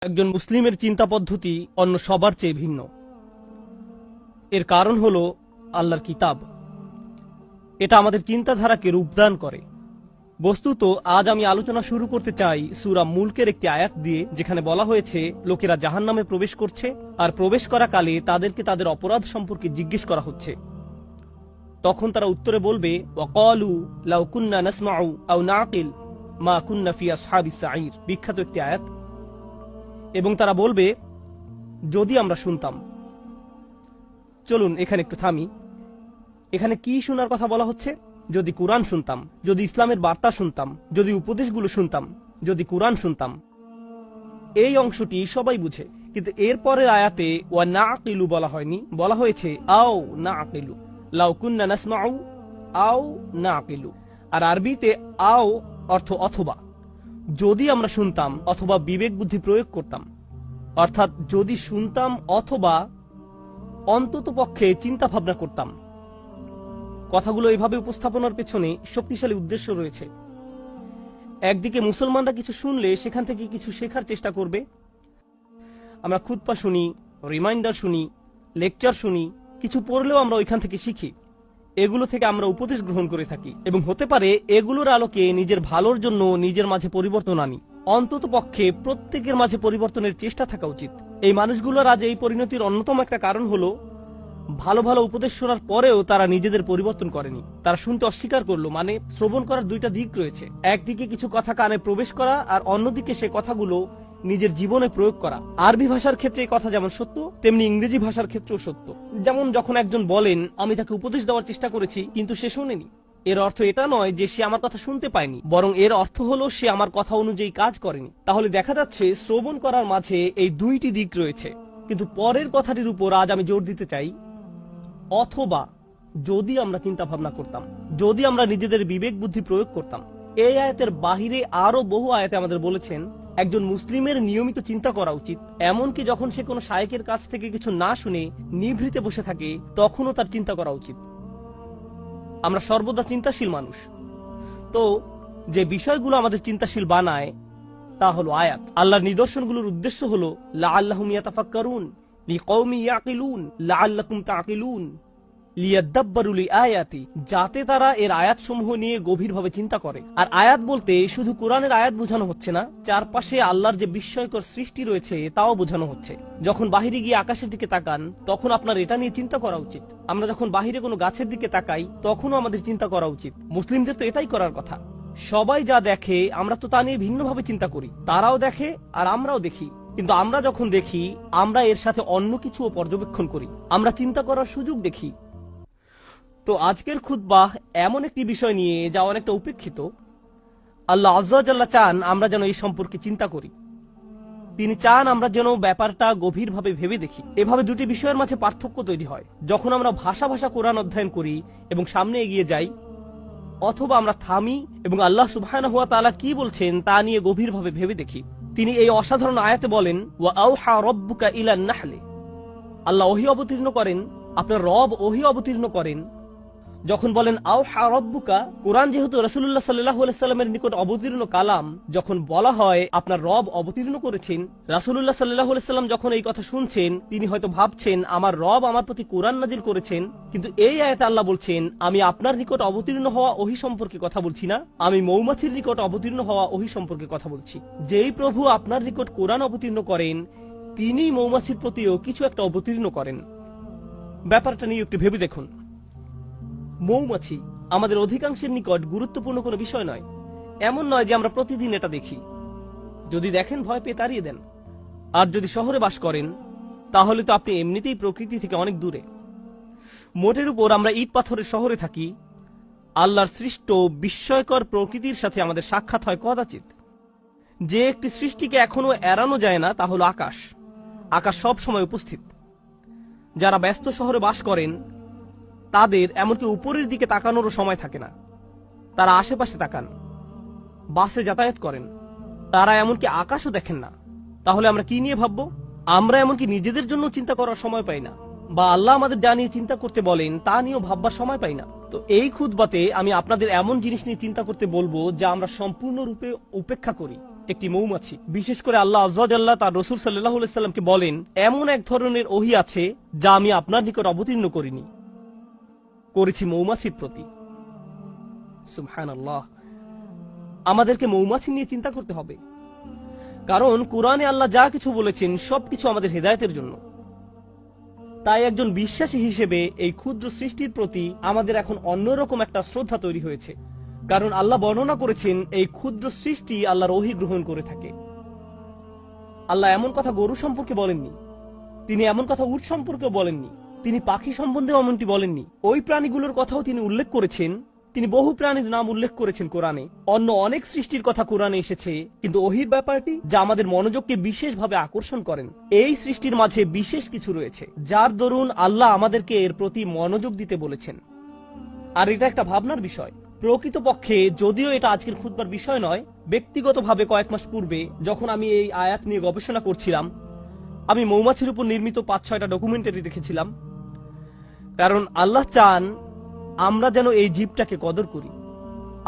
একজন মুসলিমের চিন্তা পদ্ধতি অন্য সবার চেয়ে ভিন্ন। এর কারণ হল আল্লাহর কিতাব। এটা আমাদের চিন্তাধারাকে রূপদান করে। বস্তুত আজ আমি আলোচনা শুরু করতে চাই সূরা মুলকের একটি আয়াত দিয়ে, যেখানে বলা হয়েছে লোকেরা জাহান্নামে প্রবেশ করছে, আর প্রবেশ করাকালে তাদেরকে তাদের অপরাধ সম্পর্কে জিজ্ঞেস করা হচ্ছে। তখন তারা উত্তরে বলবে, ওয়াকালু লাউ কুন্না নাসমাউ আও নাকিল মা কুন্না ফি আসহাবিস সাঈর। বিখ্যাত একটি আয়াত। এবং তারা বলবে, যদি আমরা শুনতাম। চলুন এখানে একটু থামি। এখানে কি শোনার কথা বলা হচ্ছে? যদি কুরআন শুনতাম, যদি ইসলামের বার্তা শুনতাম, যদি উপদেশগুলো শুনতাম, যদি কুরআন শুনতাম। এই অংশটি সবাই বুঝে, কিন্তু এরপরের আয়াতে ওয়া নাকিলু বলা হয়নি, বলা হয়েছে আও নাকিলু। লাউ কুন্না নাসমাউ আও নাকিলু। আর আরবিতে আও অর্থ অথবা। যদি আমরা শুনতাম অথবা বিবেক বুদ্ধি প্রয়োগ করতাম, অর্থাৎ যদি শুনতাম অথবা অন্তত পক্ষে চিন্তা ভাবনা করতাম। কথাগুলো এভাবে উপস্থাপনার পেছনে শক্তিশালী উদ্দেশ্য রয়েছে। একদিকে মুসলমানরা কিছু শুনলে সেখান থেকে কিছু শেখার চেষ্টা করবে। আমরা খুতবা শুনি, রিমাইন্ডার শুনি, লেকচার শুনি, কিছু পড়লেও আমরা ওইখান থেকে শিখি। এগুলো থেকে আমরা উপদেশ গ্রহণ করে থাকি, এবং হতে পারে এগুলোর আলোকে নিজের ভালোর জন্য নিজের মাঝে পরিবর্তন আনি। অন্তত পক্ষে প্রত্যেকের মাঝে পরিবর্তনের চেষ্টা থাকা উচিত। এই মানুষগুলোর আজ এই পরিণতির অন্যতম একটা কারণ হলো, ভালো ভালো উপদেশ শোনার পরেও তারা নিজেদের পরিবর্তন করেনি। তারা শুনতে অস্বীকার করলো। মানে শ্রবণ করার দুইটা দিক রয়েছে। একদিকে কিছু কথা কানে প্রবেশ করা, আর অন্যদিকে সে কথাগুলো নিজের জীবনে প্রয়োগ করা। আরবি ভাষার ক্ষেত্রে এই কথা যেমন সত্য, তেমনি ইংরেজি ভাষার ক্ষেত্রেও সত্য। যেমন যখন একজন বলেন, আমি তাকে উপদেশ দেওয়ার চেষ্টা করেছি কিন্তু সে শোনেনি, এর অর্থ এটা নয় যে সে আমার কথা শুনতে পায়নি, বরং এর অর্থ হলো সে আমার কথা অনুযায়ী কাজ করেনি। তাহলে দেখা যাচ্ছে শ্রবণ করার মাঝে এই দুইটি দিক রয়েছে। কিন্তু পরের কথাটির উপর আজ আমি জোর দিতে চাই, অথবা যদি আমরা চিন্তা ভাবনা করতাম, যদি আমরা নিজেদের বিবেক বুদ্ধি প্রয়োগ করতাম। এই আয়াতের বাহিরে আরো বহু আয়াতে আমাদের বলেছেন একজন মুসলিমের নিয়মিত চিন্তা করা উচিত। এমনকি যখন সে কোনো শায়েখের কাছ থেকে কিছু না শুনে নিভৃতে বসে থাকে, তখনও তার চিন্তা করা উচিত। আমরা সর্বদা চিন্তাশীল মানুষ। তো যে বিষয়গুলো আমাদের চিন্তাশীল বানায় তা হলো আয়াত। আল্লাহর নিদর্শনগুলোর উদ্দেশ্য হলো লাআল্লাহুম ইয়াতাফাক্কারুন লিকওমি ইয়াকিলুন লাআল্লাকুম তাকিলুন লিয়াদাব্বারু লিআয়াতি, যাতে তারা এর আয়াতসমূহ নিয়ে গভীরভাবে চিন্তা করে। আর আয়াত বলতে শুধু কোরআনের আয়াত বোঝানো হচ্ছে না, চারপাশে আল্লাহর যে বিস্ময়কর সৃষ্টি রয়েছে তাও বোঝানো হচ্ছে। যখন বাহিরে গিয়ে আকাশের দিকে তাকান, তখন আপনার এটা নিয়ে চিন্তা করা উচিত। আমরা যখন বাহিরে কোনো গাছের দিকে তাকাই, তখনও আমাদের চিন্তা করা উচিত। মুসলিমদের তো এটাই করার কথা। সবাই যা দেখে আমরা তো তা নিয়ে ভিন্নভাবে চিন্তা করি। তারাও দেখে আর আমরাও দেখি, কিন্তু আমরা যখন দেখি আমরা এর সাথে অন্য কিছুও পর্যবেক্ষণ করি। আমরা চিন্তা করার সুযোগ দেখি। তো আজকের খুতবাহ এমন একটি বিষয় নিয়ে যা অনেকটা উপেক্ষিত। আল্লাহ আযজা ওয়া জাল্লা চান আমরা যেন এই সম্পর্কে চিন্তা করি। তিনি চান আমরা যেন ব্যাপারটা গভীরভাবে ভেবে দেখি। এভাবে দুটি বিষয়ের মাঝে পার্থক্য তৈরি হয়। যখন আমরা ভাষা ভাষা কোরআন অধ্যয়ন করি এবং সামনে এগিয়ে যাই, অথবা আমরা থামি এবং আল্লাহ সুবহানাহু ওয়া তাআলা কি বলছেন তা নিয়ে গভীরভাবে ভেবে দেখি। তিনি এই অসাধারণ আয়াতে বলেন, ওয়া আওহা রাব্বুকা ইলান নাহলি। আল্লাহ ওহী অবতীর্ণ করেন, আপনার রব ওহী অবতীর্ণ করেন। যখন বলেন আওহা রাব্বুকা, কোরআন যেহেতু রাসূলুল্লাহ সাল্লাল্লাহু আলাইহি সাল্লামের নিকট অবতীর্ণ কালাম, যখন বলা হয় আপনার রব অবতীর্ণ করেছেন, রাসূলুল্লাহ সাল্লাল্লাহু আলাইহি সাল্লাম যখন এই কথা শুনছেন, তিনি হয়তো ভাবছেন আমার রব আমার প্রতি কোরআন নাজিল করেছেন। কিন্তু এই আয়াতে আল্লাহ বলছেন, আমি আপনার নিকট অবতীর্ণ হওয়া ওহী সম্পর্কে কথা বলছি না, আমি মৌমাছির নিকট অবতীর্ণ হওয়া ওহী সম্পর্কে কথা বলছি। যেই প্রভু আপনার নিকট কোরআন অবতীর্ণ করেন, তিনি মৌমাছির প্রতিও কিছু একটা অবতীর্ণ করেন। ব্যাপারটা নিয়ে একটু ভেবে দেখুন। মৌমাছি আমাদের অধিকাংশের নিকট গুরুত্বপূর্ণ কোনো বিষয় নয়। এমন নয় যে আমরা প্রতিদিন এটা দেখি। যদি দেখেন ভয় পেয়ে তাড়িয়ে দেন। আর যদি শহরে বাস করেন, তাহলে তো আপনি এমনিতেই প্রকৃতি থেকে অনেক দূরে। মোটের উপর আমরা ইট পাথরের শহরে থাকি। আল্লাহর সৃষ্ট বিস্ময়কর প্রকৃতির সাথে আমাদের সাক্ষাৎ হয় কদাচিৎ। যে একটি সৃষ্টিকে এখনো এড়ানো যায় না তা হলো আকাশ। আকাশ সব সময় উপস্থিত। যারা ব্যস্ত শহরে বাস করেন, তাদের এমনকি উপরের দিকে তাকানোরও সময় থাকে না। তারা আশেপাশে তাকান, বাসে যাতায়াত করেন, তারা এমনকি আকাশও দেখেন না। তাহলে আমরা কি নিয়ে ভাববো? আমরা এমনকি নিজেদের জন্য চিন্তা করার সময় পাই না, বা আল্লাহ আমাদের যা নিয়ে চিন্তা করতে বলেন তা নিয়েও ভাববার সময় পাই না। তো এই খুতবাতে আমি আপনাদের এমন জিনিস নিয়ে চিন্তা করতে বলবো যা আমরা সম্পূর্ণরূপে উপেক্ষা করি একটি মৌমাছি। বিশেষ করে আল্লাহ আযজা ওয়া জাল্লা তার রাসূল সাল্লাল্লাহু আলাইহি সাল্লামকে বলেন, এমন এক ধরনের ওহী আছে যা আমি আপনার নিকট অবতীর্ণ করেছি মৌমাছির প্রতি। সুবহানাল্লাহ। আমাদেরকে মৌমাছি নিয়ে চিন্তা করতে হবে, কারণ কোরআনে আল্লাহ যা কিছু বলেছেন সবকিছু আমাদের হেদায়েতের জন্য। তাই একজন বিশ্বাসী হিসেবে এই ক্ষুদ্র সৃষ্টির প্রতি আমাদের এখন অন্যরকম একটা শ্রদ্ধা তৈরি হয়েছে, কারণ আল্লাহ বর্ণনা করেছেন এই ক্ষুদ্র সৃষ্টি আল্লাহর ওহী গ্রহণ করে থাকে। আল্লাহ এমন কথা গরু সম্পর্কে বলেননি, তিনি এমন কথা উট সম্পর্কেও বলেননি, তিনি পাখি সম্বন্ধেও এমনটি বলেননি। ওই প্রাণীগুলোর কথাও তিনি উল্লেখ করেছেন, তিনি বহু প্রাণীর নাম উল্লেখ করেছেন কোরআনে। অন্য অনেক সৃষ্টির কথা কোরআনে এসেছে, কিন্তু ওহীর ব্যাপারটি যা আমাদের মনোযোগকে বিশেষভাবে আকর্ষণ করেন, এই সৃষ্টির মাঝে বিশেষ কিছু রয়েছে যার দরুন আল্লাহ আমাদেরকে এর প্রতি মনোযোগ দিতে বলেছেন। আর এটা একটা ভাবনার বিষয়। প্রকৃতপক্ষে যদিও এটা আজকের খুতবার বিষয় নয়, ব্যক্তিগতভাবে কয়েক মাস পূর্বে যখন আমি এই আয়াত নিয়ে গবেষণা করছিলাম, আমি মৌমাছির উপর নির্মিত 5-6টা ডকুমেন্টারি দেখেছিলাম। কারণ আল্লাহ চান আমরা যেন এই জীবটাকে কদর করি।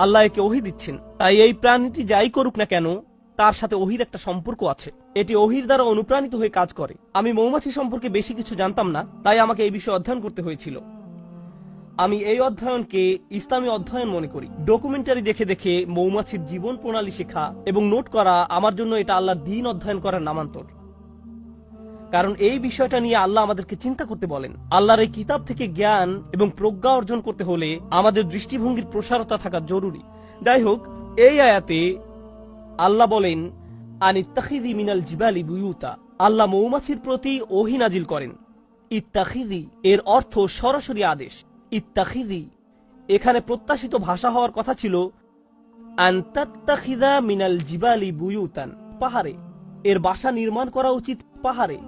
আল্লাহ একে ওহী দিচ্ছেন, তাই এই প্রাণীটি যাই করুক না কেন তার সাথে ওহীর একটা সম্পর্ক আছে। এটি ওহীর দ্বারা অনুপ্রাণিত হয়ে কাজ করে। আমি মৌমাছি সম্পর্কে বেশি কিছু জানতাম না, তাই আমাকে এই বিষয়ে অধ্যয়ন করতে হয়েছিল। আমি এই অধ্যয়নকে ইসলামী অধ্যয়ন মনে করি। ডকুমেন্টারি দেখে দেখে মৌমাছির জীবন প্রণালী শেখা এবং নোট করা আমার জন্য এটা আল্লাহর দ্বীন অধ্যয়ন করার নামান্তর। কারণ এই বিষয়টা নিয়ে আল্লাহ আমাদেরকে চিন্তা করতে বলেন। আল্লাহর এই কিতাব থেকে জ্ঞান এবং প্রজ্ঞা অর্জন করতে হলে আমাদের দৃষ্টিভঙ্গির প্রসারতা থাকা জরুরি। যাই হোক, এই আয়াতে আল্লাহ বলেন, আনিত্তাখিযি মিনাল জিবালি বুয়ুতা। আল্লাহ মৌমাছির প্রতি ওহী নাজিল করেন। ইত্তাখিযি এর অর্থ সরাসরি আদেশ। ইত্তাখিযি এখানে প্রত্যাশিত ভাষা হওয়ার কথা ছিল আনতাত্তাখিযা মিনাল জিবালি বুয়ুতান, পাহাড়ে। এর বাসা নির্মাণ করা উচিত পাহাড়ে।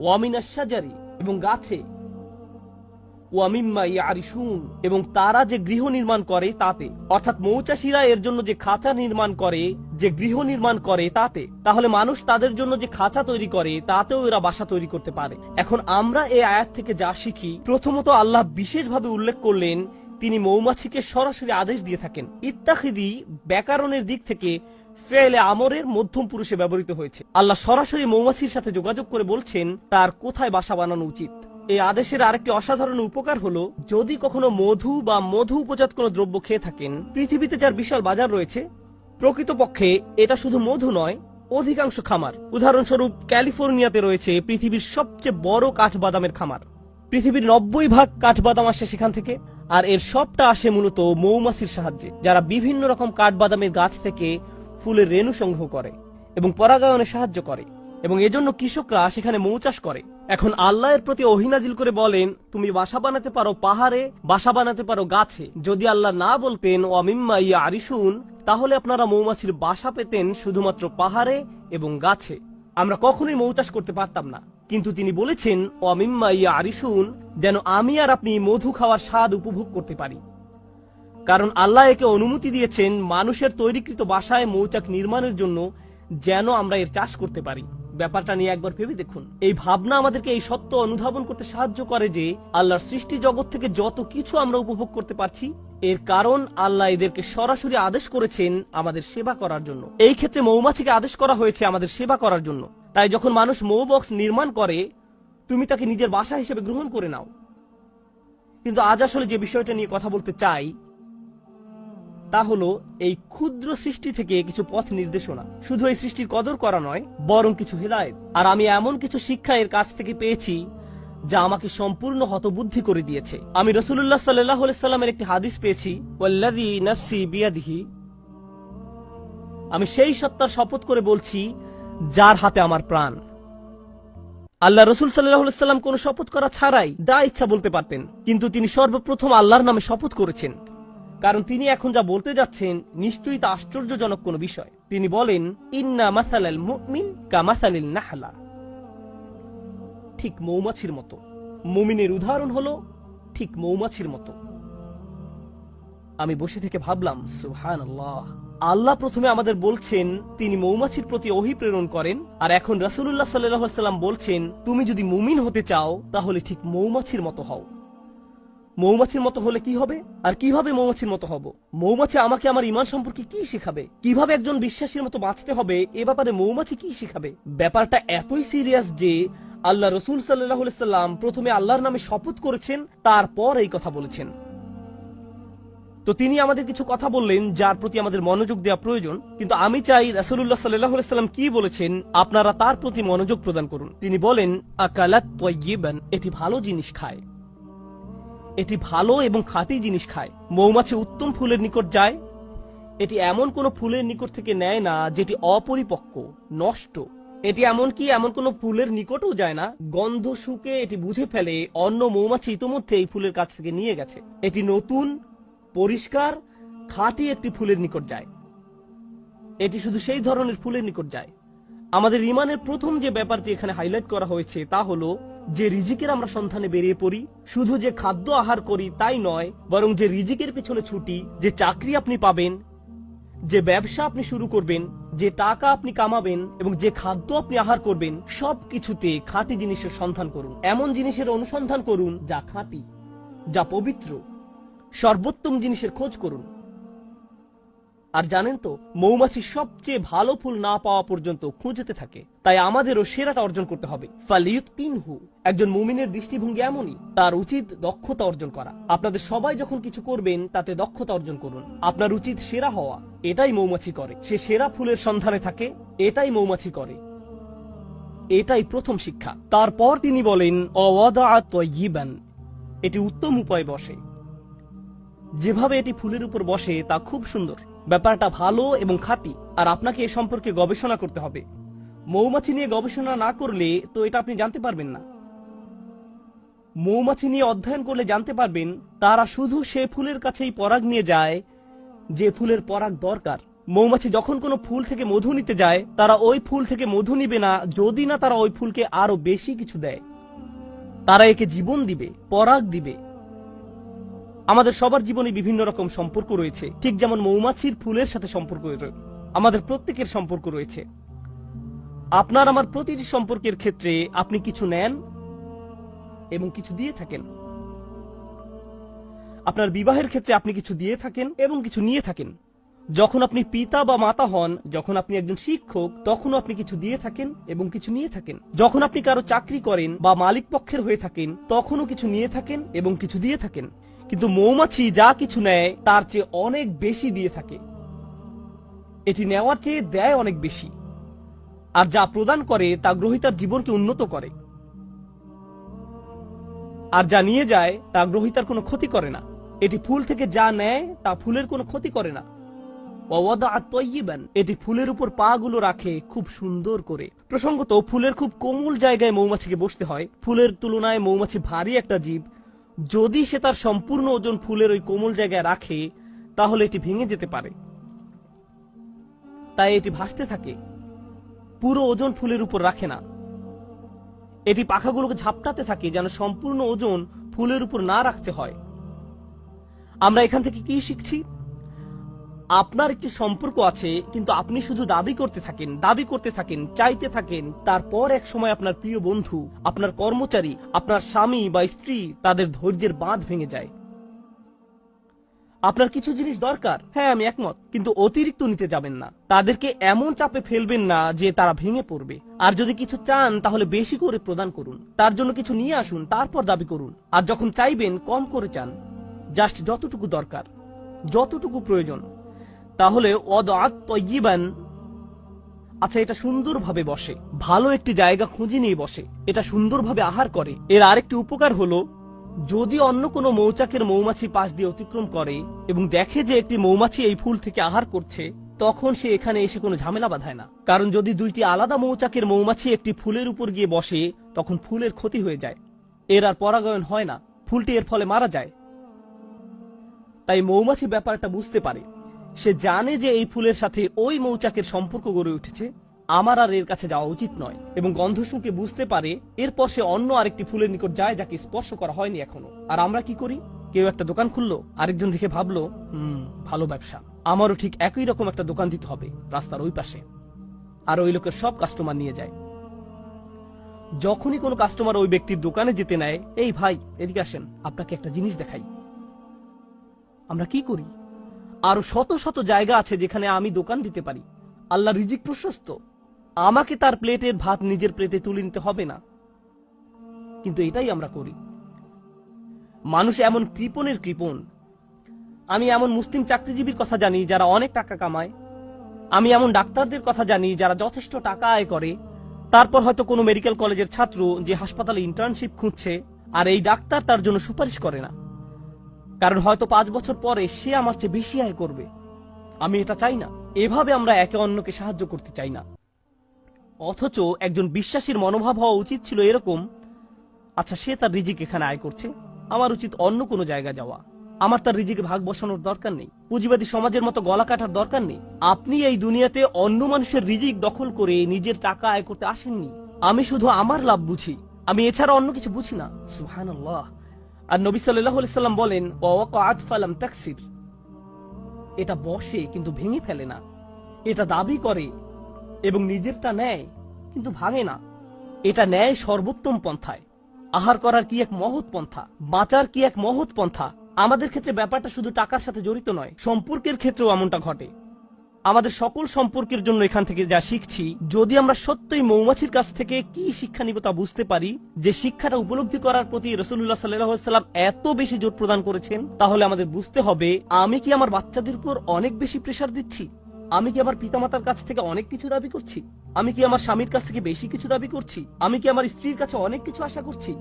ওয়া মিনাশ শাজারি এবং গাছে। ওয়া মিম্মা ইয়ারিশুন এবং তারা যে গৃহ নির্মাণ করে তাতে। অর্থাৎ মৌচাষীরা এর জন্য যে খাঁচা নির্মাণ করে, যে গৃহ নির্মাণ করে তাতে। তাহলে মানুষ তাদের জন্য যে খাঁচা তৈরি করে তাতেও এরা বাসা তৈরি করতে পারে। এখন আমরা এই আয়াত থেকে যা শিখি, প্রথমত আল্লাহ বিশেষভাবে উল্লেখ করলেন তিনি মৌমাছিকে সরাসরি আদেশ দিয়ে থাকেন। ইত্তাখিযি ব্যাকরণের দিক থেকে ফেলে আমরের মধ্যম পুরুষে ব্যবহৃত হয়েছে। আল্লাহ সরাসরি মৌমাছির সাথে যোগাযোগ করে বলছেন তার কোথায় বাসা বানানো উচিত। এই আদেশের আরেকটি অসাধারণ উপকার হলো, যদি কখনো মধু বা মধু উপজাত কোনো দ্রব্য খেয়ে থাকেন, পৃথিবীতে যার বিশাল বাজার রয়েছে, প্রকৃতপক্ষে এটা শুধু মধু নয়, অধিকাংশ খামার। উদাহরণস্বরূপ ক্যালিফোর্নিয়াতে রয়েছে পৃথিবীর সবচেয়ে বড় কাঠবাদামের খামার। পৃথিবীর 90% কাঠবাদাম আসে সেখান থেকে, আর এর সবটা আসে মূলত মৌমাছির সাহায্যে, যারা বিভিন্ন রকম কাঠবাদামের গাছ থেকে ফুলের রেণু সংগ্রহ করে এবং পরাগায়নে সাহায্য করে, এবং এজন্য কৃষকরা সেখানে মৌ চাষ করে। এখন আল্লাহর প্রতি ওহী নাজিল করে বলেন তুমি বাসা বানাতে পারো পাহাড়ে, বাসা বানাতে পারো গাছে। যদি আল্লাহ না বলতেন ওয়া মিম্মা ইয়ারিশুন, তাহলে আপনারা মৌমাছির বাসা পেতেন শুধুমাত্র পাহাড়ে এবং গাছে। আমরা কখনোই মৌ চাষ করতে পারতাম না। কিন্তু তিনি বলেছেন ওয়া মিম্মা ইয়ারিশুন, যেন আমি আর আপনি মধু খাওয়ার স্বাদ উপভোগ করতে পারি। কারণ আল্লাহ একে অনুমতি দিয়েছেন মানুষের তৈরিকৃত বাসায় মৌচাক নির্মাণের জন্য, যেন আমরা এর চাষ করতে পারি। ব্যাপারটা নিয়ে একবার ভেবে দেখুন। এই ভাবনা আমাদেরকে এই সত্য অনুধাবন করতে সাহায্য করে যে আল্লাহর সৃষ্টি জগৎ থেকে যত কিছু আমরা উপভোগ করতে পারছি, এর কারণ আল্লাহ এদেরকে সরাসরি আদেশ করেছেন আমাদের সেবা করার জন্য। এই ক্ষেত্রে মৌমাছিকে আদেশ করা হয়েছে আমাদের সেবা করার জন্য। তাই যখন মানুষ মৌ বক্স নির্মাণ করে, তুমি তাকে নিজের বাসা হিসেবে গ্রহণ করে নাও। কিন্তু আজ আসলে যে বিষয়টা নিয়ে কথা বলতে চাই তা হলো এই ক্ষুদ্র সৃষ্টি থেকে কিছু পথ নির্দেশনা। শুধু এই সৃষ্টির কদর করা নয়, বরং কিছু হিদায়াত। আর আমি এমন কিছু শিক্ষা এর কাছ থেকে পেয়েছি যা আমাকে সম্পূর্ণ হতবুদ্ধি করে দিয়েছে। আমি রাসূলুল্লাহ সাল্লাল্লাহু আলাইহি সাল্লামের একটি হাদিস পেয়েছি, ওয়াল্লাযী নাফসি বিয়াদিহি, আমি সেই সত্তার শপথ করে বলছি যার হাতে আমার প্রাণ। আল্লাহ রাসূল সাল্লাল্লাহু আলাইহি সাল্লাম কোনো শপথ করা ছাড়াই যা ইচ্ছা বলতে পারতেন, কিন্তু তিনি সর্বপ্রথম আল্লাহর নামে শপথ করেছেন, কারণ তিনি এখন যা বলতে যাচ্ছেন নিশ্চয়ই তা আশ্চর্যজনক কোনো বিষয়। তিনি বলেন ইন্না মাসালাল মুমিন কামাসালিন নাহলা, ঠিক মৌমাছির মতো। মুমিনের উদাহরণ হলো ঠিক মৌমাছির মতো। আমি বসে থেকে ভাবলাম সুবহানাল্লাহ, আল্লাহ প্রথমে আমাদের বলছেন তিনি মৌমাছির প্রতি ওহী প্রেরণ করেন, আর এখন রাসূলুল্লাহ সাল্লাল্লাহু আলাইহি সাল্লাম বলছেন তুমি যদি মুমিন হতে চাও তাহলে ঠিক মৌমাছির মতো হও। মৌমাছির মতো হলে কি হবে? আর কিভাবে মৌমাছির মতো হব? মৌমাছি আমাকে আমার ঈমান সম্পর্কে কি শেখাবে? কিভাবে একজন বিশ্বাসীর মতো বাঁচতে হবে এ ব্যাপারে মৌমাছি কি শেখাবে? ব্যাপারটা এতই সিরিয়াস যে আল্লাহ রসুল সাল্লাল্লাহু আলাইহি সাল্লাম প্রথমে আল্লাহর নামে শপথ করেছেন, তারপর এই কথা বলেছেন। তো তিনি আমাদের কিছু কথা বললেন যার প্রতি আমাদের মনোযোগ দেওয়া প্রয়োজন, কিন্তু আমি চাই রাসূলুল্লাহ সাল্লাল্লাহু আলাইহি সাল্লাম কি বলেছেন আপনারা তার প্রতি মনোযোগ প্রদান করুন। তিনি বলেন, আকালাত তাইয়িবান, এটি ভালো জিনিস খায়, এটি ভালো এবং খাঁটি জিনিস খায়। মৌমাছি উত্তম ফুলের নিকট যায়, এটি এমন কোন ফুলের নিকট থেকে নেয় না যেটি অপরিপক্ক, নষ্ট। এটি এমন কোন ফুলের নিকটও যায় না, গন্ধ শুকে এটি বুঝে ফেলে অন্য মৌমাছি ইতোমধ্যে এই ফুলের কাছ থেকে নিয়ে গেছে। এটি নতুন, পরিষ্কার, খাঁটি একটি ফুলের নিকট যায়। এটি শুধু সেই ধরনের ফুলের নিকট যায়। আমাদের ঈমানের প্রথম যে ব্যাপারটি এখানে হাইলাইট করা হয়েছে তা হলো যে রিজিকের আমরা সন্ধানে বেরিয়ে পড়ি, শুধু যে খাদ্য আহার করি তাই নয়, বরং যে রিজিকের পিছনে ছুটি, যে চাকরি আপনি পাবেন, যে ব্যবসা আপনি শুরু করবেন, যে টাকা আপনি কামাবেন এবং যে খাদ্য আপনি আহার করবেন, সবকিছুতে খাঁটি জিনিসের সন্ধান করুন। এমন জিনিসের অনুসন্ধান করুন যা খাঁটি, যা পবিত্র। সর্বোত্তম জিনিসের খোঁজ করুন। আর জানেন তো, মৌমাছি সবচেয়ে ভালো ফুল না পাওয়া পর্যন্ত খুঁজতে থাকে। তাই আমাদেরও সেরাটা অর্জন করতে হবে। ফালিয়ুতিনহু, একজন মুমিনের দৃষ্টিভঙ্গি এমনই, তার উচিত দক্ষতা অর্জন করা। আপনাদের সবাই যখন কিছু করবেন তাতে দক্ষতা অর্জন করুন। আপনার উচিত সেরা হওয়া, এটাই মৌমাছি করে। সে সেরা ফুলের সন্ধানে থাকে, এটাই মৌমাছি করে। এটাই প্রথম শিক্ষা। তারপর তিনি বলেন, অওয়াদা তাইয়িবান, এটি উত্তম উপায়ে বসে। যেভাবে এটি ফুলের উপর বসে তা খুব সুন্দর। ব্যাপারটা ভালো এবং খাঁটি। আর আপনাকে এ সম্পর্কে গবেষণা করতে হবে। মৌমাছি নিয়ে গবেষণা না করলে তো এটা আপনি জানতে পারবেন না। মৌমাছি নিয়ে অধ্যয়ন করলে জানতে পারবেন তারা শুধু সে ফুলের কাছেই পরাগ নিয়ে যায় যে ফুলের পরাগ দরকার। মৌমাছি যখন কোনো ফুল থেকে মধু নিতে যায়, তারা ওই ফুল থেকে মধু নিবে না যদি না তারা ওই ফুলকে আরো বেশি কিছু দেয়। তারা একে জীবন দিবে, পরাগ দিবে। আমাদের সবার জীবনে বিভিন্ন রকম সম্পর্ক রয়েছে, ঠিক যেমন মৌমাছির ফুলের সাথে সম্পর্ক রয়েছে। আমাদের প্রত্যেকের সম্পর্ক রয়েছে। আপনার আমার প্রতিটি সম্পর্কের ক্ষেত্রে আপনি কিছু নেন এবং কিছু দিয়ে থাকেন। আপনার বিবাহের ক্ষেত্রে আপনি কিছু দিয়ে থাকেন এবং কিছু নিয়ে থাকেন। যখন আপনি পিতা বা মাতা হন, যখন আপনি একজন শিক্ষক, তখনও আপনি কিছু দিয়ে থাকেন এবং কিছু নিয়ে থাকেন। যখন আপনি কারো চাকরি করেন বা মালিক পক্ষের হয়ে থাকেন, তখনও কিছু নিয়ে থাকেন এবং কিছু দিয়ে থাকেন। কিন্তু মৌমাছি যা কিছু নেয় তার চেয়ে অনেক বেশি দিয়ে থাকে। এটি নেওয়ার চেয়ে দেয় অনেক বেশি। আর যা প্রদান করে তা গ্রহীতার জীবনকে উন্নত করে। আর যা নিয়ে যায় তা গ্রহীতার কোনো ক্ষতি করে না। এটি ফুল থেকে যা নেয় তা ফুলের কোনো ক্ষতি করে না। এটি ফুলের উপর পা গুলো রাখে খুব সুন্দর করে। প্রসঙ্গত, ফুলের খুব কোমল জায়গায় মৌমাছিকে বসতে হয়। ফুলের তুলনায় মৌমাছি ভারী একটা জীব। যদি সে তার সম্পূর্ণ ওজন ফুলের ওই কোমল জায়গায় রাখে তাহলে এটি ভেঙে যেতে পারে। তাই এটি ভাসতে থাকে, পুরো ওজন ফুলের উপর রাখে না। এটি পাখাগুলোকে ঝাপটাতে থাকে যেন সম্পূর্ণ ওজন ফুলের উপর না রাখতে হয়। আমরা এখান থেকে কি শিখছি? আপনার একটি সম্পর্ক আছে, কিন্তু আপনি শুধু দাবি করতে থাকেন, চাইতে থাকেন। তারপর এক সময় আপনার প্রিয় বন্ধু, আপনার কর্মচারী, আপনার স্বামী বা স্ত্রী, তাদের ধৈর্যের বাঁধ ভেঙে যায়। আপনার কিছু জিনিস দরকার, হ্যাঁ আমি একমত, কিন্তু অতিরিক্ত নিতে যাবেন না। তাদেরকে এমন চাপে ফেলবেন না যে তারা ভেঙে পড়বে। আর যদি কিছু চান তাহলে বেশি করে প্রদান করুন। তার জন্য কিছু নিয়ে আসুন, তারপর দাবি করুন। আর যখন চাইবেন কম করে চান, জাস্ট যতটুকু দরকার, যতটুকু প্রয়োজন। তাহলে আচ্ছা, এটা সুন্দরভাবে বসে, ভালো একটি জায়গা খুঁজে নিয়ে বসে, এটা সুন্দরভাবে আহার করে। এর আরেকটি উপকার হলো, যদি অন্য কোনো মৌচাকের মৌমাছি পাশ দিয়ে অতিক্রম করে এবং দেখে যে একটি মৌমাছি এই ফুল থেকে আহার করছে, তখন সে এখানে এসে কোনো ঝামেলা বাঁধায় না। কারণ যদি দুইটি আলাদা মৌচাকের মৌমাছি একটি ফুলের উপর গিয়ে বসে, তখন ফুলের ক্ষতি হয়ে যায়, এর আর পরাগায়ন হয় না, ফুলটি এর ফলে মারা যায়। তাই মৌমাছি ব্যাপারটা বুঝতে পারে। সে জানে যে এই ফুলের সাথে ওই মৌচাকের সম্পর্ক গড়ে উঠেছে, আমার আর এর কাছে যাওয়া উচিত নয়। এবং গন্ধ শুঁকে বুঝতে পারে, এরপর সে অন্য আরেকটি ফুলের নিকট যায় যাকে স্পর্শ করা হয়নি এখনো। আর আমরা কি করি? কেউ একটা দোকান খুললো, আরেকজন দেখে ভাবলো ভালো ব্যবসা, আমারও ঠিক একই রকম একটা দোকান দিতে হবে রাস্তার ওই পাশে। আর ওই লোকের সব কাস্টমার নিয়ে যায়। যখনই কোনো কাস্টমার ওই ব্যক্তির দোকানে যেতে নেয়, এই ভাই এদিকে আসেন, আপনাকে একটা জিনিস দেখাই, আমরা কি করি? আরো শত শত জায়গা আছে যেখানে আমি দোকান দিতে পারি, আল্লাহ রিজিক প্রশস্ত, আমাকে তার প্লেটের ভাত নিজের প্লেটে তুলে নিতে হবে না, কিন্তু এটাই আমরা করি। মানুষ এমন কৃপণের কৃপণ। আমি এমন মুসলিম চাকরিজীবীর কথা জানি যারা অনেক টাকা কামায়, আমি এমন ডাক্তারদের কথা জানি যারা যথেষ্ট টাকা আয় করে, তারপর হয়তো কোনো মেডিকেল কলেজের ছাত্র যে হাসপাতালে ইন্টার্নশিপ খুঁজছে, আর এই ডাক্তার তার জন্য সুপারিশ করে না, কারণ হয়তো 5 বছর পরে সে আমার চেয়ে বেশি আয় করবে। আমি এটা চাই না। এভাবে আমরা একে অন্যকে সাহায্য করতে চাই না। অথচ একজন বিশ্বাসীর মনোভাব হওয়া উচিত ছিল এরকম, আচ্ছা সে তার রিজিক এখানে আয় করছে, আমার উচিত অন্য কোনো জায়গায় যাওয়া, আমার তার রিজিকে ভাগ বসানোর দরকার নেই, পুঁজিবাদী সমাজের মতো গলা কাটার দরকার নেই। আপনি এই দুনিয়াতে অন্য মানুষের রিজিক দখল করে নিজের টাকা আয় করতে আসেননি। আমি শুধু আমার লাভ বুঝি, আমি এছাড়া অন্য কিছু বুঝি না। সুবহানাল্লাহ। আর নবী সাল্লাল্লাহু আলাইহি সাল্লাম বলেন, ওয়াকাআত ফালাম তাকসির, এটা বসে কিন্তু ভেঙে ফেলে না, এটা দাবি করে এবং নিজেরটা নেয় কিন্তু ভাঙে না। এটা নেয় সর্বোত্তম পন্থায়। আহার করার কি এক মহৎ পন্থা, বাঁচার কি এক মহৎ পন্থা। আমাদের ক্ষেত্রে ব্যাপারটা শুধু টাকার সাথে জড়িত নয়, সম্পর্কের ক্ষেত্রেও এমনটা ঘটে। আমাদের সকল সম্পর্কের জন্য এখান থেকে যা শিখছি, যদি আমরা সত্যই মৌমাছির কাছ থেকে কি শিক্ষা নিব তা বুঝতে পারি, যে শিক্ষাটা উপলব্ধি করার প্রতি রাসূলুল্লাহ সাল্লাল্লাহু আলাইহি ওয়াসাল্লাম এত বেশি জোর প্রদান করেছেন, তাহলে আমাদের বুঝতে হবে, আমি কি আমার বাচ্চাদের উপর অনেক বেশি প্রেসার দিচ্ছি? আমি কি আমার পিতামাতার কাছ থেকে অনেক কিছু দাবি করছি? আমি কি আমার স্বামীর কাছ থেকে বেশি কিছু দাবি করছি? আমি কি আমার স্ত্রীর কাছে অনেক কিছু আশা করছি?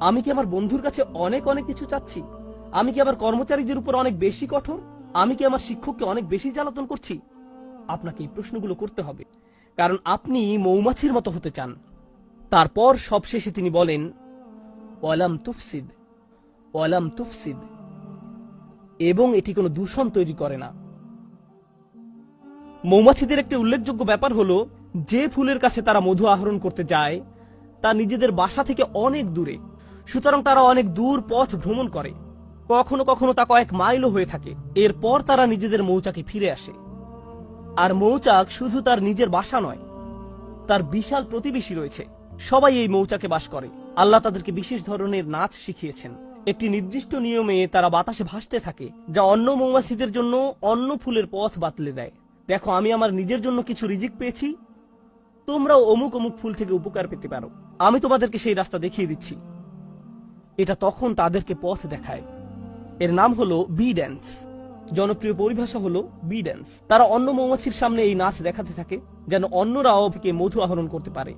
আমি কি আমার বন্ধুর কাছে অনেক অনেক কিছু চাচ্ছি? আমি কি আমার কর্মচারীদের উপর অনেক বেশি কঠোর? আমি কি আমার শিক্ষককে অনেক বেশি জ্বালাতন করছি? আপনাকে এই প্রশ্নগুলো করতে হবে, কারণ আপনি মৌমাছির মতো হতে চান। তারপর সবশেষে তিনি বলেন, ওয়ালাম তুফসিদ, ওয়ালাম তুফসিদ, এবং এটি কোনো দূষণ তৈরি করে না। মৌমাছিদের একটি উল্লেখযোগ্য ব্যাপার হলো, যে ফুলের কাছে তারা মধু আহরণ করতে যায় তা নিজেদের বাসা থেকে অনেক দূরে, সুতরাং তারা অনেক দূর পথ ভ্রমণ করে, কখনো কখনো তা কয়েক মাইলও হয়ে থাকে। এরপর তারা নিজেদের মৌচাকে ফিরে আসে। আর মৌচাক শুধু তার নিজের বাসা নয়, তার বিশাল প্রতিবেশী রয়েছে, সবাই এই মৌচাকে বাস করে। আল্লাহ তাদেরকে বিশেষ ধরনের নাচ শিখিয়েছেন। একটি নির্দিষ্ট নিয়মে তারা বাতাসে ভাসতে থাকে, যা অন্য মৌমাছিদের জন্য অন্য ফুলের পথ বাতলে দেয়। দেখো, আমি আমার নিজের জন্য কিছু রিজিক পেয়েছি, তোমরাও অমুক অমুক ফুল থেকে উপকার পেতে পারো, আমি তোমাদেরকে সেই রাস্তা দেখিয়ে দিচ্ছি। এটা তখন তাদেরকে পথ দেখায়। এর নাম হলো বি ড্যান্স। জনপ্রিয় পরিভাষা হলো বি ড্যান্স। তারা অন্য মৌমাছির সামনে এই নাচ দেখাতে থাকে, যেন অন্যরাও থেকে মধু আহরণ করতে পারে,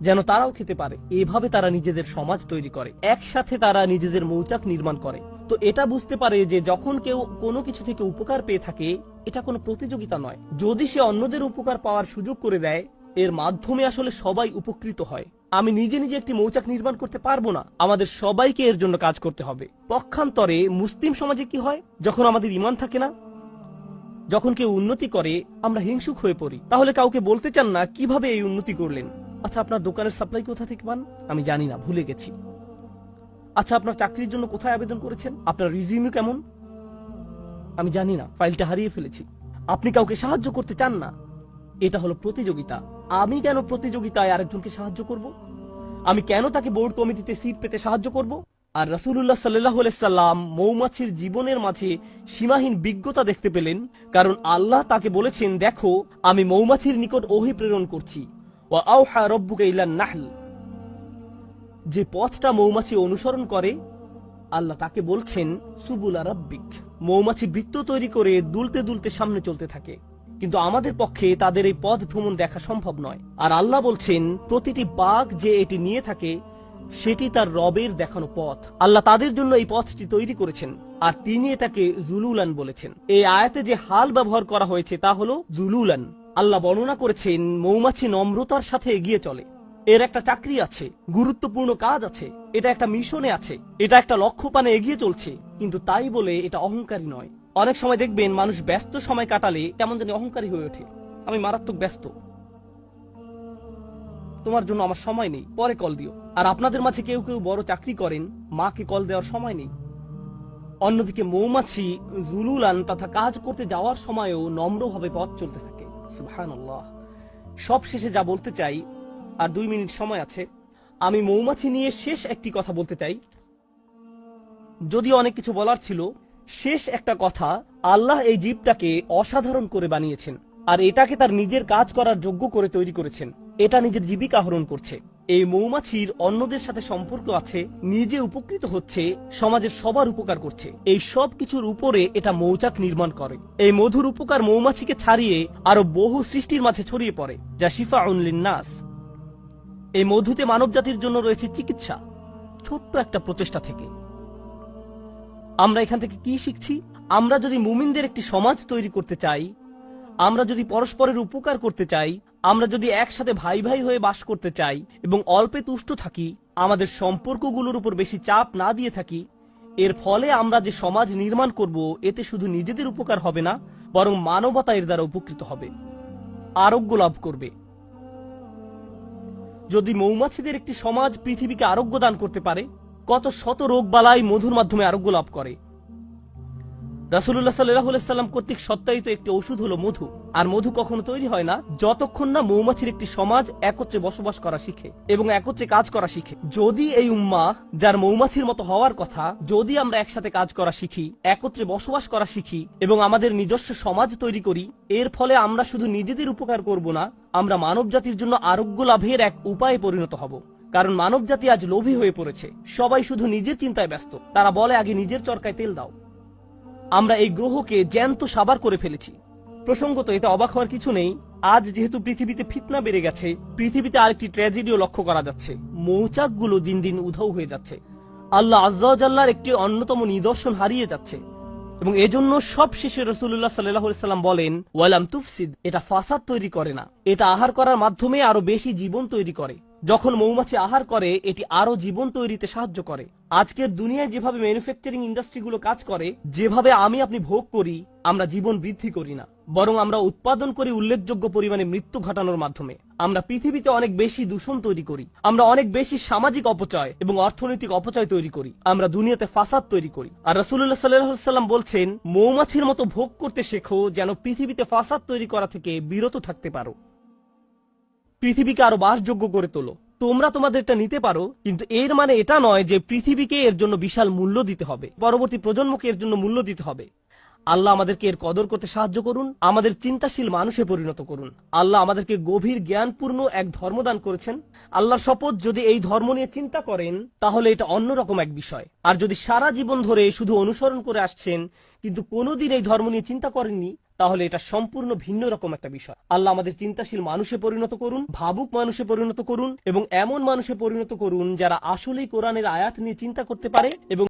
যেন তারাও খেতে পারে। এভাবে তারা নিজেদের সমাজ তৈরি করে, একসাথে তারা নিজেদের মৌচাক নির্মাণ করে। তো এটা বুঝতে পারে যে যখন কেউ কোনো কিছু থেকে উপকার পেয়ে থাকে, এটা কোনো প্রতিযোগিতা নয়। যদি সে অন্যদের উপকার পাওয়ার সুযোগ করে দেয়, এর মাধ্যমে আসলে সবাই উপকৃত হয়। আমি নিজে নিজে একটি মৌচাক নির্মাণ করতে পারবো না, আমাদের সবাইকে এর জন্য কাজ করতে হবে। পক্ষান্তরে মুসলিম সমাজে কি হয়, যখন আমাদের ঈমান থাকে না, যখন কেউ উন্নতি করে, আমরা হিংসুক হয়ে পড়ি। তাহলে কাউকে বলতে চান না কিভাবে এই উন্নতি করলেন। আচ্ছা, আপনার দোকানের সাপ্লাই কোথা থেকে পান? আমি জানি না, ভুলে গেছি। আচ্ছা, আপনার চাকরির জন্য কোথায় আবেদন করেছেন? আপনার রিজিউমি কেমন? আমি জানি না, ফাইলটা হারিয়ে ফেলেছি। আপনি কাউকে সাহায্য করতে চান না, এটা হলো প্রতিযোগিতা। আমি কেন প্রতিযোগিতায় আরেকজনকে সাহায্য করব? আমি কেন তাকে বোর্ড কমিটিতে সিট পেতে সাহায্য করব? আর রাসূলুল্লাহ সাল্লাল্লাহু আলাইহি সাল্লাম মৌমাছির জীবনের মাঝে সীমাহীন বিজ্ঞতা দেখতে পেলেন, কারণ আল্লাহ তাকে বলেছেন, দেখো আমি মৌমাছির নিকট ওহী প্রেরণ করছি, ওয়া আওহা রাব্বুকা ইলান নাহল। যে পথটা মৌমাছি অনুসরণ করে, আল্লাহ তাকে বলছেন সুবুলা রাব্বিক। মৌমাছি বৃত্ত তৈরি করে দুলতে দুলতে সামনে চলতে থাকে, কিন্তু আমাদের পক্ষে তাদের এই পথ ভ্রমণ দেখা সম্ভব নয়। আর আল্লাহ বলছেন, প্রতিটি বাঘ যে এটি নিয়ে থাকে, সেটি তার রবের দেখানো পথ। আল্লাহ তাদের জন্য এই পথটি তৈরি করেছেন, আর তিনি এটাকে জুলুলান বলেছেন। এই আয়াতে যে হাল ব্যবহার করা হয়েছে তা হলো জুলুলান। আল্লাহ বর্ণনা করেছেন, মৌমাছি নম্রতার সাথে এগিয়ে চলে। এর একটা চাকরি আছে, গুরুত্বপূর্ণ কাজ আছে, এটা একটা মিশনে আছে, এটা একটা লক্ষ্য পানে এগিয়ে চলছে, কিন্তু তাই বলে এটা অহংকারী নয়। অনেক সময় দেখবেন মানুষ ব্যস্ত সময় কাটালে কেমন জানি অহংকারী হয়ে ওঠে। আমি মারাত্মক ব্যস্ত, তোমার জন্য আমার সময় নেই, পরে কল দিও। আর আপনাদের মাঝে কেউ কেউ বড় চাকরি করেন, মাকে কল দেওয়ার সময় নেই। অন্যদিকে মৌমাছি জুলুলান তথা কাজ করতে যাওয়ার সময়ও নম্রভাবে পথ চলতে থাকে। সুবহানাল্লাহ। সব শেষে যা বলতে চাই, আর 2 মিনিট সময় আছে, আমি মৌমাছি নিয়ে শেষ একটি কথা বলতে চাই। যদিও অনেক কিছু বলার ছিল, শেষ একটা কথা, আল্লাহ এই জীবটাকে অসাধারণ করে বানিয়েছেন আর এটাকে তার নিজের কাজ করার যোগ্য করে তৈরি করেছেন। এটা নিজের জীবিকা আহরণ করছে। এই মৌমাছির অন্যদের সাথে সম্পর্ক আছে, নিজে উপকৃত হচ্ছে, সমাজের সবার উপকার করছে। এই সব কিছুর উপরে এটা মৌচাক নির্মাণ করে। এই মধুর উপকার মৌমাছিকে ছাড়িয়ে আরো বহু সৃষ্টির মাঝে ছড়িয়ে পড়ে, যা শিফাউন লিন্নাস। এই মধুতে মানব জাতির জন্য রয়েছে চিকিৎসা, ছোট্ট একটা প্রচেষ্টা থেকে। আমরা এখান থেকে কি শিখছি? আমরা যদি মুমিনদের একটি সমাজ তৈরি করতে চাই, আমরা যদি পরস্পরের উপকার করতে চাই, আমরা যদি একসাথে ভাই ভাই হয়ে বাস করতে চাই এবং অল্পে তুষ্ট থাকি, আমাদের সম্পর্কগুলোর উপর বেশি চাপ না দিয়ে থাকি, এর ফলে আমরা যে সমাজ নির্মাণ করব, এতে শুধু নিজেদের উপকার হবে না, বরং মানবতা এর দ্বারা উপকৃত হবে, আরোগ্য লাভ করবে। যদি মৌমাছিদের একটি সমাজ পৃথিবীকে আরোগ্য দান করতে পারে, কত শত রোগ বালাই মধুর মাধ্যমে আরোগ্য লাভ করে। রাসূলুল্লাহ সাল্লাল্লাহু আলাইহি সাল্লাম কর্তৃক সত্যায়িত একটি ওষুধ হলো মধু। আর মধু কখনো তৈরি হয় না যতক্ষণ না মৌমাছির একটি সমাজ একত্রে বসবাস করা শিখে এবং একত্রে কাজ করা শিখে। যদি এই উম্মাহ, যার মৌমাছির মতো হওয়ার কথা, যদি আমরা একসাথে কাজ করা শিখি, একত্রে বসবাস করা শিখি এবং আমাদের নিজস্ব সমাজ তৈরি করি, এর ফলে আমরা শুধু নিজেদের উপকার করব না, আমরা মানব জাতির জন্য আরোগ্য লাভের এক উপায়ে পরিণত হব। কারণ মানব জাতি আজ লোভী হয়ে পড়েছে। সবাই শুধু নিজের চিন্তায় ব্যস্ত। তারা বলে, আগে নিজের চরকায় তেল দাও। আমরা এই গ্রহকে জ্যান্ত সাবার করে ফেলেছি। প্রসঙ্গত, এতে অবাক হওয়ার কিছু নেই। আজ যেহেতু পৃথিবীতে ফিতনা বেড়ে গেছে, পৃথিবীতে আরেকটি ট্র্যাজেডিও লক্ষ্য করা যাচ্ছে। মৌচাকগুলো দিন দিন উধাও হয়ে যাচ্ছে। আল্লাহ আজ্জা ওয়া জাল্লার একটি অন্যতম নিদর্শন হারিয়ে যাচ্ছে এবং এজন্য সব শেষে রাসূলুল্লাহ সাল্লাল্লাহু আলাইহি সাল্লাম বলেন, ওয়ালাম তুফসিদ, এটা ফাসাদ তৈরি করে না, এটা আহার করার মাধ্যমে আরো বেশি জীবন তৈরি করে। যখন মৌমাছি আহার করে, এটি আরো জীবন তৈরিতে সাহায্য করে। আজকের দুনিয়ায় যেভাবে ম্যানুফ্যাকচারিং ইন্ডাস্ট্রিগুলো কাজ করে, যেভাবে আমি আপনি ভোগ করি, আমরা জীবন বৃদ্ধি করি না, বরং আমরা উৎপাদন করি উল্লেখযোগ্য পরিমাণে মৃত্যু ঘটানোর মাধ্যমে। আমরা পৃথিবীতে অনেক বেশি দূষণ তৈরি করি, আমরা অনেক বেশি সামাজিক অপচয় এবং অর্থনৈতিক অপচয় তৈরি করি, আমরা দুনিয়াতে ফাসাদ তৈরি করি। আর রাসূলুল্লাহ সাল্লাল্লাহু আলাইহি সাল্লাম বলছেন, মৌমাছির মতো ভোগ করতে শেখো, যেন পৃথিবীতে ফাসাদ তৈরি করা থেকে বিরত থাকতে পারো। পৃথিবীকে আরো বাসযোগ্য করে তোলো। তোমরা তোমাদেরটা নিতে পারো, কিন্তু এর মানে এটা নয় যে পৃথিবীকে এর জন্য বিশাল মূল্য দিতে হবে, পরবর্তী প্রজন্মকে এর জন্য মূল্য দিতে হবে। আল্লাহ আমাদেরকে এর কদর করতে সাহায্য করুন, আমাদের চিন্তাশীল মানুষে পরিণত করুন। আল্লাহ আমাদেরকে গভীর জ্ঞানপূর্ণ এক ধর্ম দান করেছেন। আল্লাহর শপথ, যদি এই ধর্ম নিয়ে চিন্তা করেন, তাহলে এটা অন্যরকম এক বিষয়। আর যদি সারা জীবন ধরে শুধু অনুসরণ করে আসছেন কিন্তু কোনোদিন এই ধর্ম নিয়ে চিন্তা করেননি, তাহলে এটা সম্পূর্ণ ভিন্ন রকম একটা বিষয়। আল্লাহ আমাদের চিন্তাশীল মানুষে পরিণত করুন, ভাবুক মানুষে পরিণত করুন এবং এমন মানুষে পরিণত করুন যারা আসলেই কোরআনের আয়াত নিয়ে চিন্তা করতে পারে এবং